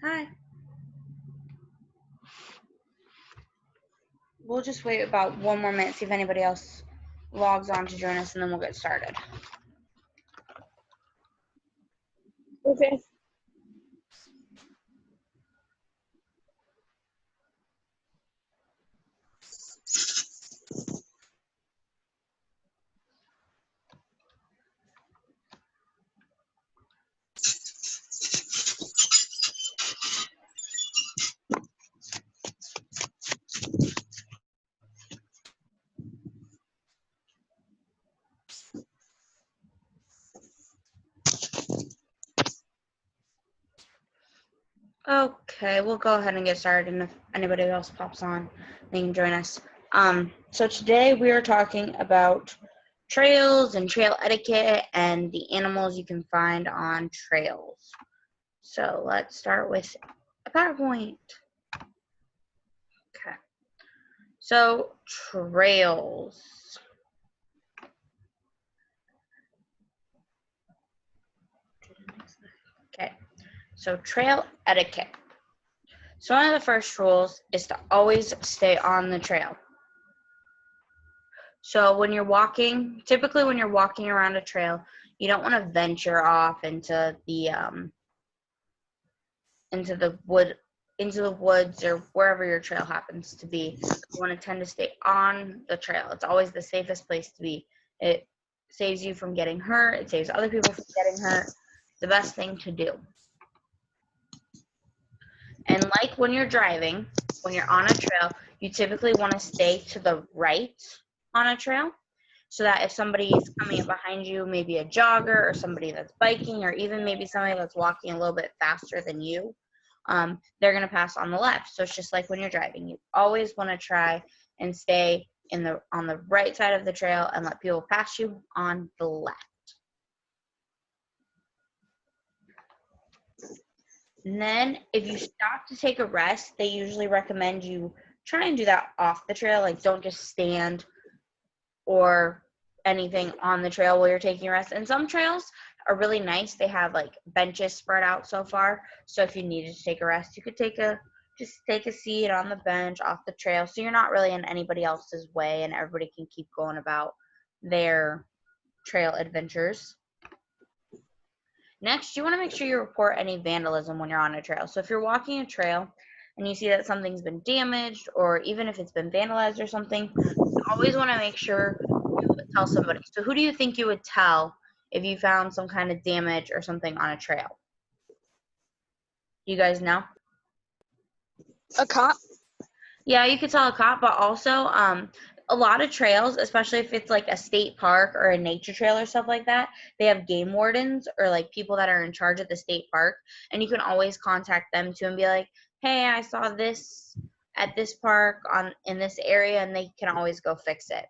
Hi. We'll just wait about one more minute, see if anybody else logs on to join us, and then we'll get started. Okay. Okay, we'll go ahead and get started, and if anybody else pops on, they can join us. So today we are talking about trails and trail etiquette and the animals you can find on trails. So let's start with a PowerPoint. Okay. So trails. Okay. So trail etiquette. So one of the first rules is to always stay on the trail. So when you're walking, typically when you're walking around a trail, you don't want to venture off into the woods or wherever your trail happens to be. You want to tend to stay on the trail. It's always the safest place to be. It saves you from getting hurt. It saves other people from getting hurt. It's the best thing to do. And like when you're driving, when you're on a trail, you typically want to stay to the right on a trail so that if somebody is coming up behind you, maybe a jogger or somebody that's biking or even maybe somebody that's walking a little bit faster than you, they're going to pass on the left. So it's just like when you're driving. You always want to try and stay on the right side of the trail and let people pass you on the left. And then if you stop to take a rest, they usually recommend you try and do that off the trail. Like don't just stand or anything on the trail while you're taking a rest. And some trails are really nice. They have like benches spread out so far. So if you needed to take a rest, you could just take a seat on the bench off the trail. So you're not really in anybody else's way and everybody can keep going about their trail adventures. Next, you want to make sure you report any vandalism when you're on a trail. So if you're walking a trail and you see that something's been damaged or even if it's been vandalized or something, you always want to make sure you tell somebody. So who do you think you would tell if you found some kind of damage or something on a trail? You guys know? A cop? Yeah, you could tell a cop, but also a lot of trails, especially if it's like a state park or a nature trail or stuff like that, they have game wardens or like people that are in charge of the state park, and you can always contact them too and be like, hey, I saw this at this park in this area, and they can always go fix it.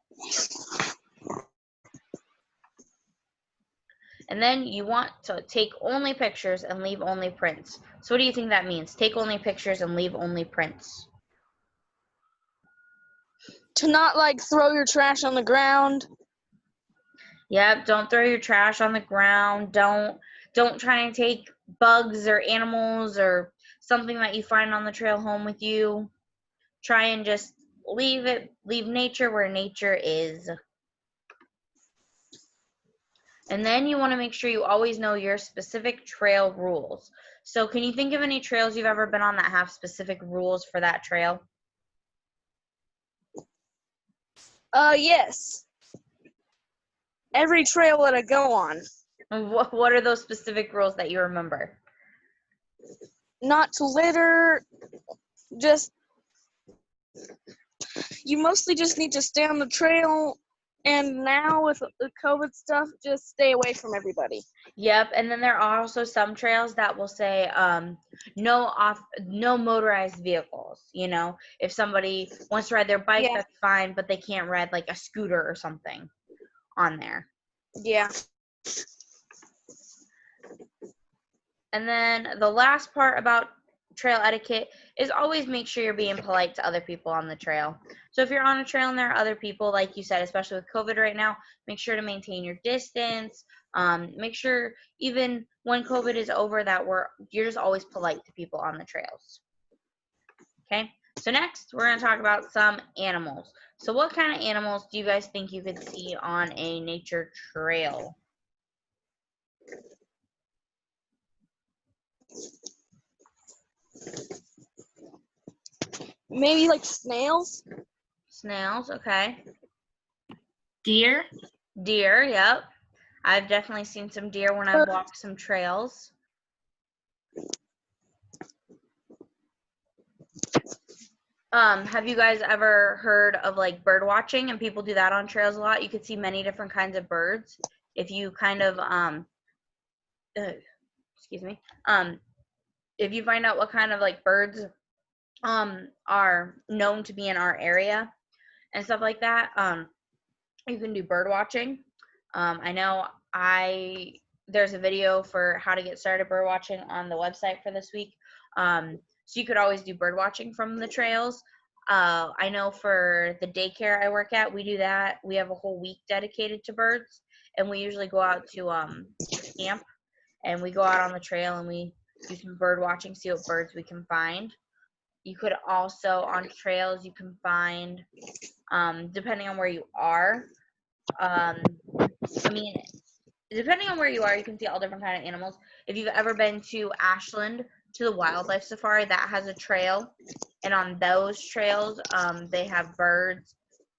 And then you want to take only pictures and leave only prints. So what do you think that means? Take only pictures and leave only prints. To not like throw your trash on the ground. Yep, don't throw your trash on the ground. Don't try and take bugs or animals or something that you find on the trail home with you. Try and just leave nature where nature is. And then you want to make sure you always know your specific trail rules. So can you think of any trails you've ever been on that have specific rules for that trail? Yes. Every trail that I go on. What are those specific rules that you remember? Not to litter. You mostly just need to stay on the trail. And now with the COVID stuff, just stay away from everybody. Yep, and then there are also some trails that will say no motorized vehicles. You know, if somebody wants to ride their bike, Yeah. that's fine, but they can't ride like a scooter or something on there. Yeah. And then the last part about trail etiquette is always make sure you're being polite to other people on the trail. So if you're on a trail and there are other people, like you said, especially with COVID right now, make sure to maintain your distance. Make sure even when COVID is over that you're just always polite to people on the trails. Okay, so next we're going to talk about some animals. So what kind of animals do you guys think you could see on a nature trail? Maybe like snails. Snails, okay. Deer. Deer, yep. I've definitely seen some deer when I've walked some trails. Have you guys ever heard of like bird watching? And people do that on trails a lot. You could see many different kinds of birds if you kind of excuse me, if you find out what kind of like birds are known to be in our area and stuff like that, you can do bird watching. I know there's a video for how to get started bird watching on the website for this week. So you could always do bird watching from the trails. I know for the daycare I work at, we do that. We have a whole week dedicated to birds, and we usually go out to camp, and we go out on the trail and we do some bird watching, see what birds we can find. You could also, on trails, you can find, depending on where you are, depending on where you are, you can see all different kind of animals. If you've ever been to Ashland, to the wildlife safari, that has a trail, and on those trails, they have birds,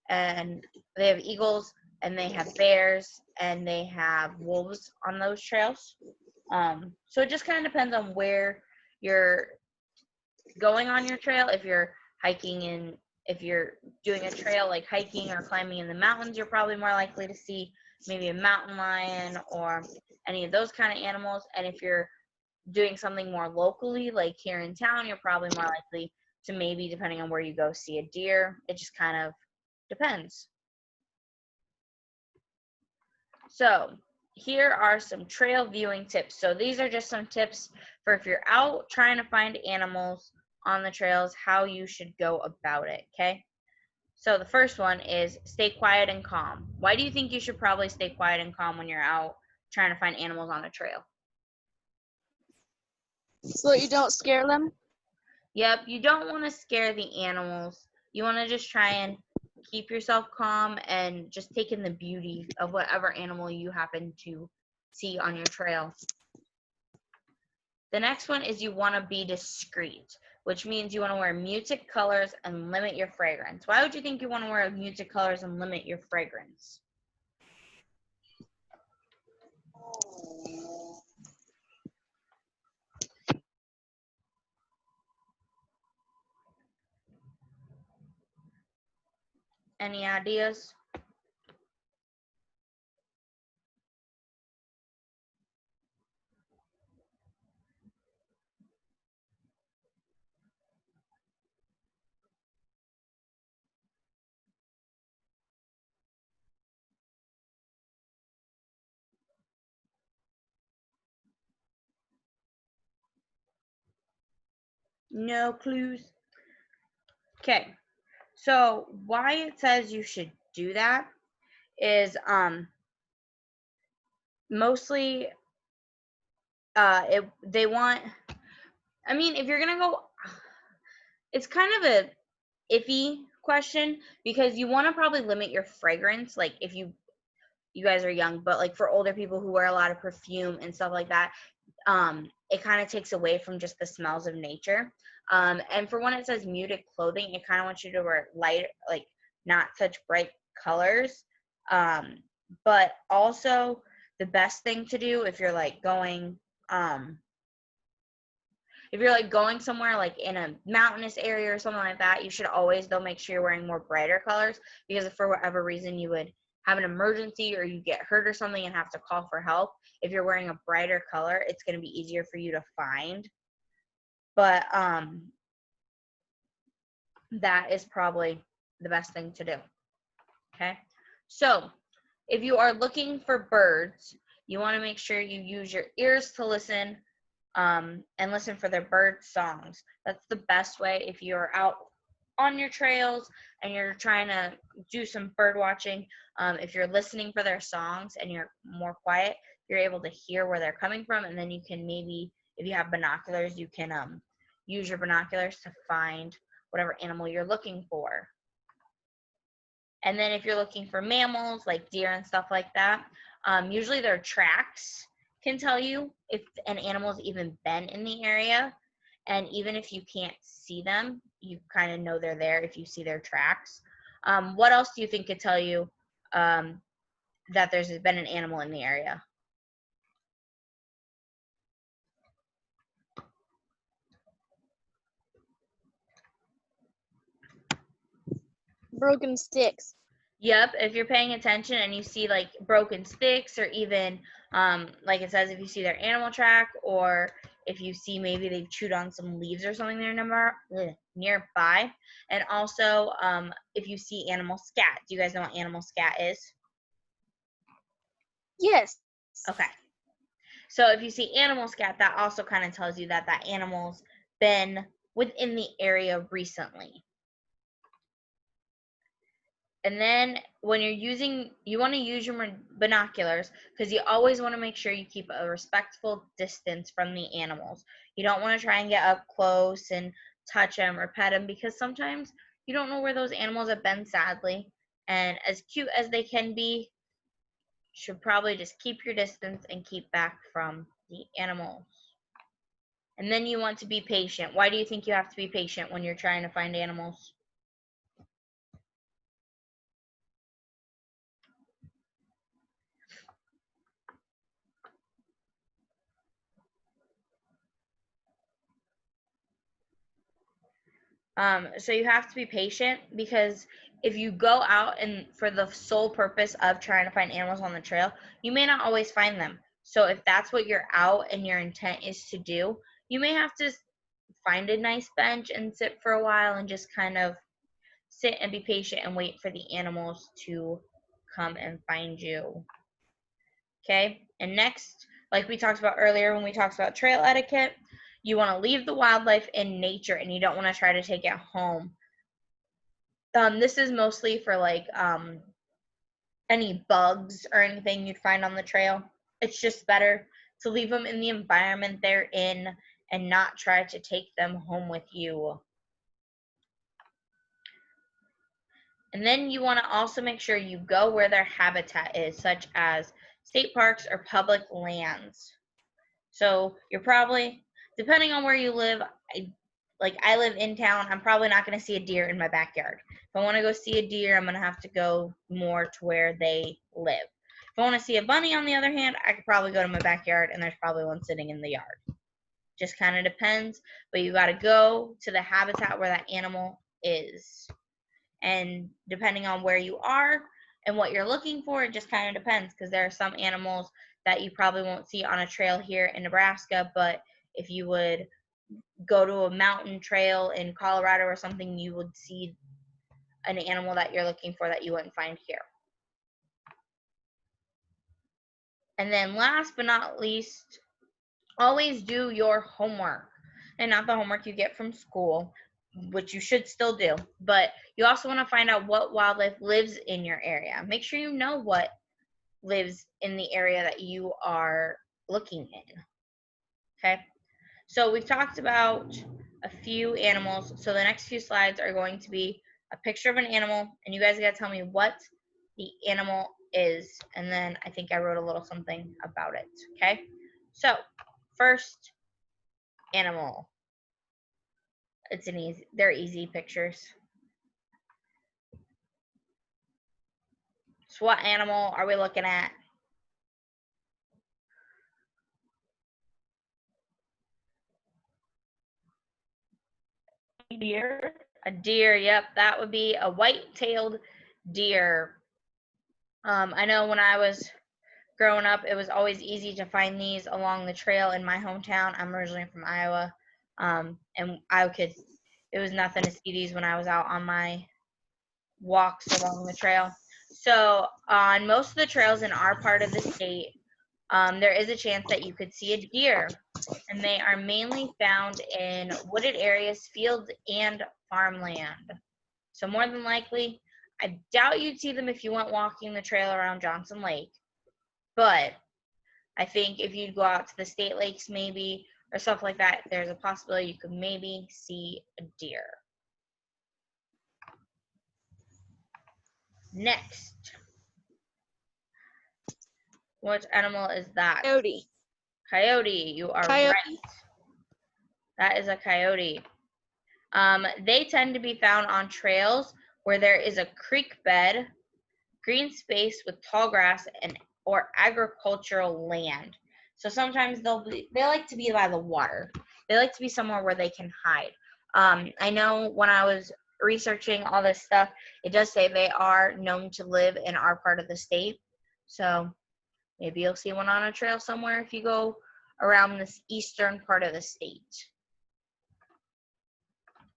and they have eagles, and they have bears, and they have wolves on those trails. So it just kind of depends on where you're going on your trail. If you're if you're doing a trail like hiking or climbing in the mountains, you're probably more likely to see maybe a mountain lion or any of those kind of animals. And if you're doing something more locally, like here in town, you're probably more likely to maybe, depending on where you go, see a deer. It just kind of depends. So here are some trail viewing tips. So these are just some tips for if you're out trying to find animals on the trails, how you should go about it, okay? So the first one is stay quiet and calm. Why do you think you should probably stay quiet and calm when you're out trying to find animals on a trail? So that you don't scare them. Yep, you don't want to scare the animals. You want to just try and keep yourself calm and just take in the beauty of whatever animal you happen to see on your trail. The next one is you want to be discreet, which means you want to wear muted colors and limit your fragrance. Why would you think you want to wear muted colors and limit your fragrance? Any ideas? No clues? Okay, so why it says you should do that is mostly they want, I mean, if you're gonna go, it's kind of a iffy question because you want to probably limit your fragrance, like if you guys are young, but like for older people who wear a lot of perfume and stuff like that, it kind of takes away from just the smells of nature. And for when it says muted clothing, it kind of wants you to wear light, like not such bright colors. But also the best thing to do if you're like going, somewhere like in a mountainous area or something like that, you should always though make sure you're wearing more brighter colors, because if for whatever reason you would have an emergency or you get hurt or something and have to call for help, if you're wearing a brighter color, it's going to be easier for you to find. But that is probably the best thing to do. Okay, so if you are looking for birds, you want to make sure you use your ears to listen, and listen for their bird songs. That's the best way if you're out on your trails and you're trying to do some bird watching. If you're listening for their songs and you're more quiet, you're able to hear where they're coming from, and then you can maybe, if you have binoculars, you can use your binoculars to find whatever animal you're looking for. And then if you're looking for mammals like deer and stuff like that, usually their tracks can tell you if an animal's even been in the area. And even if you can't see them, you kind of know they're there if you see their tracks. What else do you think could tell you that there's been an animal in the area? Broken sticks. Yep, if you're paying attention and you see like broken sticks, or even like it says, if you see their animal track, or if you see maybe they've chewed on some leaves or something there nearby. And also if you see animal scat. Do you guys know what animal scat is? Yes. Okay. So if you see animal scat, that also kind of tells you that that animal's been within the area recently. And then when you're using, you want to use your binoculars, because you always want to make sure you keep a respectful distance from the animals. You don't want to try and get up close and touch them or pet them, because sometimes you don't know where those animals have been, sadly. And as cute as they can be, you should probably just keep your distance and keep back from the animals. And then you want to be patient. Why do you think you have to be patient when you're trying to find animals? So you have to be patient, because if you go out and for the sole purpose of trying to find animals on the trail, you may not always find them. So if that's what you're out and your intent is to do, you may have to find a nice bench and sit for a while and just kind of sit and be patient and wait for the animals to come and find you. Okay? And next, like we talked about earlier when we talked about trail etiquette, you want to leave the wildlife in nature, and you don't want to try to take it home. This is mostly for like any bugs or anything you'd find on the trail. It's just better to leave them in the environment they're in and not try to take them home with you. And then you want to also make sure you go where their habitat is, such as state parks or public lands. So you're probably, depending on where you live, I live in town, I'm probably not going to see a deer in my backyard. If I want to go see a deer, I'm going to have to go more to where they live. If I want to see a bunny, on the other hand, I could probably go to my backyard, and there's probably one sitting in the yard. Just kind of depends, but you got to go to the habitat where that animal is. And depending on where you are and what you're looking for, it just kind of depends, because there are some animals that you probably won't see on a trail here in Nebraska, but if you would go to a mountain trail in Colorado or something, you would see an animal that you're looking for that you wouldn't find here. And then last but not least, always do your homework. And not the homework you get from school, which you should still do, but you also want to find out what wildlife lives in your area. Make sure you know what lives in the area that you are looking in. Okay? So we've talked about a few animals. So the next few slides are going to be a picture of an animal, and you guys got to tell me what the animal is. And then I think I wrote a little something about it. Okay? So first animal. They're easy pictures. So what animal are we looking at? Deer. A deer, yep, that would be a white-tailed deer. I know when I was growing up, it was always easy to find these along the trail in my hometown. I'm originally from Iowa, and it was nothing to see these when I was out on my walks along the trail. So on most of the trails in our part of the state, there is a chance that you could see a deer, and they are mainly found in wooded areas, fields, and farmland. So more than likely, I doubt you'd see them if you went walking the trail around Johnson Lake, but I think if you go out to the state lakes maybe or stuff like that, there's a possibility you could maybe see a deer. Next. What animal is that? Coyote. Coyote, you are Coyote. right. That is a coyote. They tend to be found on trails where there is a creek bed, green space with tall grass, and or agricultural land. So sometimes they like to be by the water. They like to be somewhere where they can hide. I know when I was researching all this stuff, it does say they are known to live in our part of the state. So maybe you'll see one on a trail somewhere if you go around this eastern part of the state.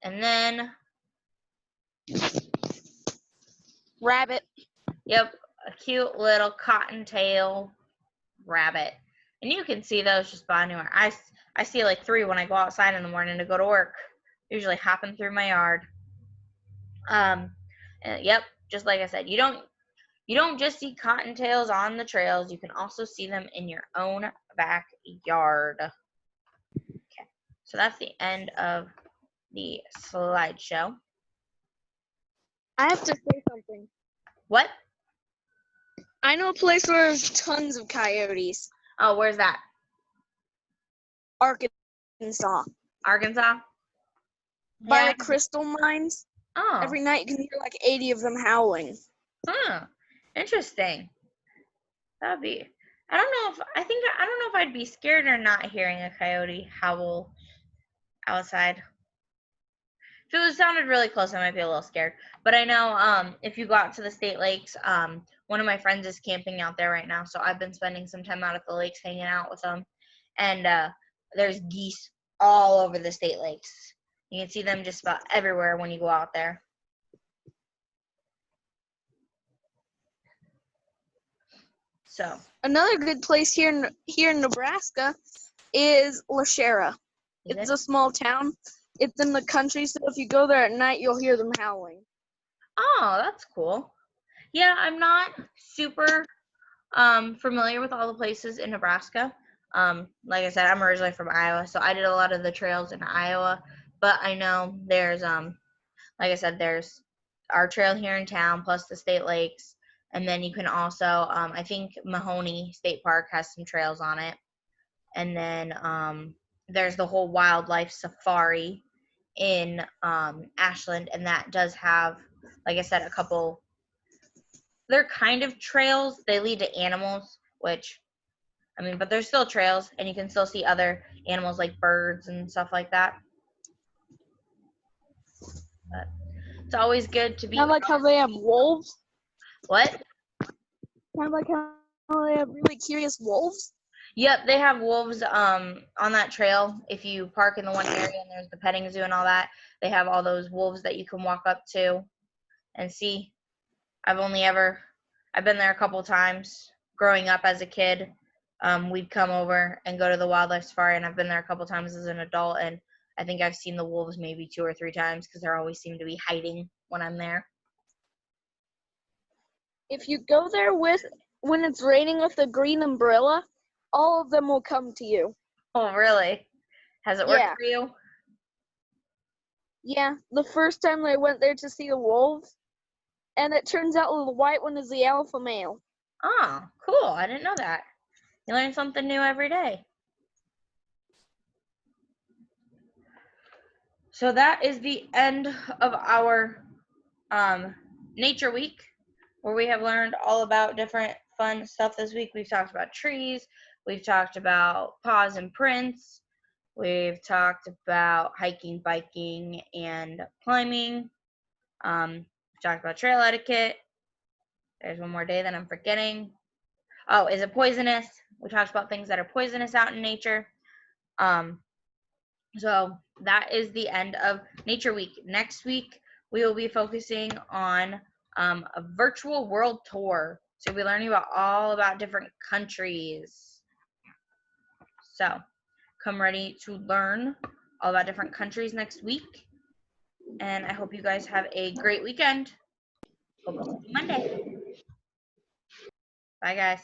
And then, Rabbit. yep, a cute little cottontail rabbit. And you can see those just about anywhere. I see like 3 when I go outside in the morning to go to work. Usually hopping through my yard. And yep, just like I said, you don't just see cottontails on the trails. You can also see them in your own backyard. Okay, so that's the end of the slideshow. I have to say something. What? I know a place where there's tons of coyotes. Oh, where's that? Arkansas. Arkansas? By Yeah. the crystal mines. Oh. Every night you can hear like 80 of them howling. Interesting. That'd be. I don't know if I'd be scared or not hearing a coyote howl outside. If it sounded really close, I might be a little scared. But I know if you go out to the state lakes, one of my friends is camping out there right now, so I've been spending some time out at the lakes hanging out with them. And there's geese all over the state lakes. You can see them just about everywhere when you go out there. So Another good place here in Nebraska is Lashera. It's a small town. It's in the country, so if you go there at night, you'll hear them howling. Oh, that's cool. Yeah, I'm not super familiar with all the places in Nebraska. Like I said, I'm originally from Iowa, so I did a lot of the trails in Iowa. But I know there's like I said, there's our trail here in town plus the state lakes, and then you can also I think Mahoney State Park has some trails on it, and then there's the whole wildlife safari in Ashland, and that does have, like I said, a couple. They're kind of trails. They lead to animals, which, I mean, but they're still trails, and you can still see other animals like birds and stuff like that. But it's always good to be. Kind of like how they have wolves. What? Kind of like how they have really curious wolves. Yep, they have wolves on that trail. If you park in the one area and there's the petting zoo and all that, they have all those wolves that you can walk up to and see. I've been there a couple times growing up as a kid. We'd come over and go to the wildlife safari, and I've been there a couple times as an adult, and I think I've seen the wolves maybe 2 or 3 times because they always seem to be hiding when I'm there. If you go there when it's raining with a green umbrella, all of them will come to you. Oh, really? Has it worked for you? Yeah, the first time I went there to see the wolves, and it turns out the white one is the alpha male. Oh, cool. I didn't know that. You learn something new every day. So that is the end of our Nature Week, where we have learned all about different fun stuff this week. We've talked about trees. We've talked about paws and prints. We've talked about hiking, biking, and climbing. We've talked about trail etiquette. There's one more day that I'm forgetting. Oh, is it poisonous? We talked about things that are poisonous out in nature. So that is the end of Nature Week. Next week, we will be focusing on a virtual world tour. So we'll be learning all about different countries. So come ready to learn all about different countries next week. And I hope you guys have a great weekend. Hope to see you Monday. Bye, guys.